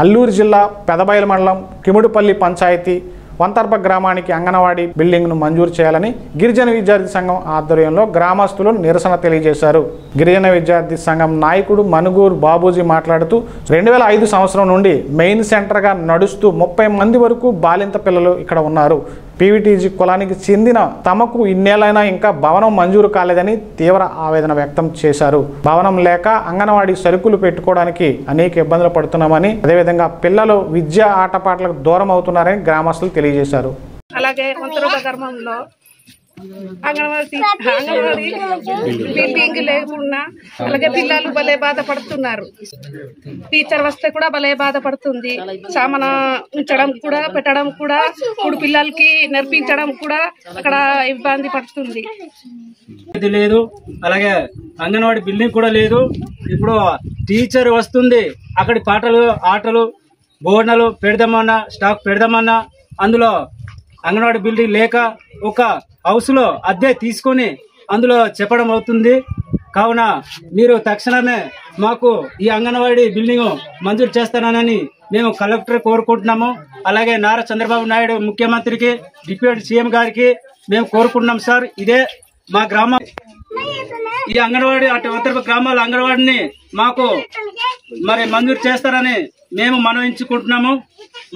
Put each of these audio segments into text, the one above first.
అల్లూరు జిల్లా పెదబయలు మండలం కిముడుపల్లి పంచాయతీ వంతర్ప గ్రామానికి అంగన్వాడీ బిల్డింగ్ను మంజూరు చేయాలని గిరిజన విద్యార్థి సంఘం ఆధ్వర్యంలో గ్రామస్తులు నిరసన తెలియజేశారు. గిరిజన విద్యార్థి సంఘం నాయకుడు మనుగూరు బాబూజీ మాట్లాడుతూ 2005 సంవత్సరం నుండి మెయిన్ సెంటర్గా నడుస్తూ 30 మంది వరకు బాలింత పిల్లలు ఇక్కడ ఉన్నారు. పీవీటీజీ కులానికి చెందిన తమకు ఇన్నేళ్లైనా ఇంకా భవనం మంజూరు కాలేదని తీవ్ర ఆవేదన వ్యక్తం చేశారు. భవనం లేక అంగన్వాడీ సరుకులు పెట్టుకోవడానికి అనేక ఇబ్బందులు పడుతున్నామని, అదేవిధంగా పిల్లలు విద్యా ఆటపాటలకు దూరం అవుతున్నారని గ్రామస్తులు తెలియజేశారు. అలాగే వంతరూప గ్రామంలో అంగన్వాడీ బిల్డింగ్ లేకుండా అలాగే పిల్లలు భలే బాధపడుతున్నారు. టీచర్ వస్తే కూడా భలే బాధపడుతుంది. సామాన ఉంచడం కూడా పెట్టడం కూడా ఇప్పుడు పిల్లలకి నేర్పించడం కూడా అక్కడ ఇబ్బంది పడుతుంది. ఇది లేదు, అలాగే అంగన్వాడీ బిల్డింగ్ కూడా లేదు. ఇప్పుడు టీచర్ వస్తుంది, అక్కడి పాటలు ఆటలు బోర్డులు పెడదామన్నా స్టాక్ పెడదామన్నా అందులో అంగన్వాడీ బిల్డింగ్ లేక ఒక హౌస్ లో అద్దె తీసుకొని అందులో చెప్పడం అవుతుంది. కావున మీరు తక్షణమే మాకు ఈ అంగన్వాడీ బిల్డింగ్ మంజూరు చేస్తానని మేము కలెక్టర్ కోరుకుంటున్నాము. అలాగే నారా చంద్రబాబు నాయుడు ముఖ్యమంత్రికి, డిప్యూటీ సీఎం గారికి మేము కోరుకుంటున్నాం. సార్, ఇదే మా గ్రామం, ఈ అంగన్వాడీ అటు ఉత్తర గ్రామాల అంగన్వాడిని మాకు మరి మంజూరు చేస్తారని మేము మనవించుకుంటున్నాము.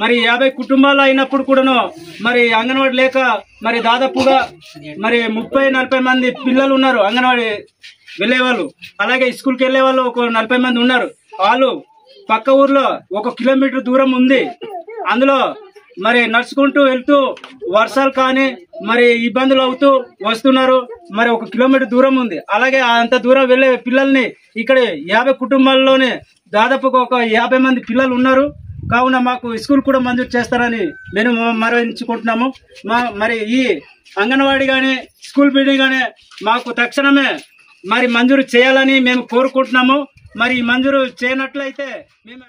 మరి 50 కుటుంబాలు అయినప్పుడు కూడాను మరి అంగన్వాడీ లేక మరి దాదాపుగా మరి 30-40 మంది పిల్లలు ఉన్నారు అంగన్వాడీ వెళ్లేవాళ్ళు. అలాగే స్కూల్కి వెళ్లే వాళ్ళు ఒక 40 మంది ఉన్నారు. వాళ్ళు పక్క ఊర్లో 1 కిలోమీటర్ దూరం ఉంది. అందులో మరి నడుచుకుంటూ వెళ్తూ వర్షాలు కానీ మరి ఇబ్బందులు అవుతూ వస్తున్నారు. మరి 1 కిలోమీటర్ దూరం ఉంది. అలాగే అంత దూరం వెళ్లే పిల్లల్ని ఇక్కడ 50 కుటుంబాల్లోనే దాదాపుగా ఒక 50 మంది పిల్లలు ఉన్నారు. కావున మాకు స్కూల్ కూడా మంజూరు చేస్తారని మేము మరవించుకుంటున్నాము. మరి ఈ అంగన్వాడీ గానీ స్కూల్ బిల్డింగ్ గానీ మాకు తక్షణమే మరి మంజూరు చేయాలని మేము కోరుకుంటున్నాము. మరి మంజూరు చేయనట్లయితే మేము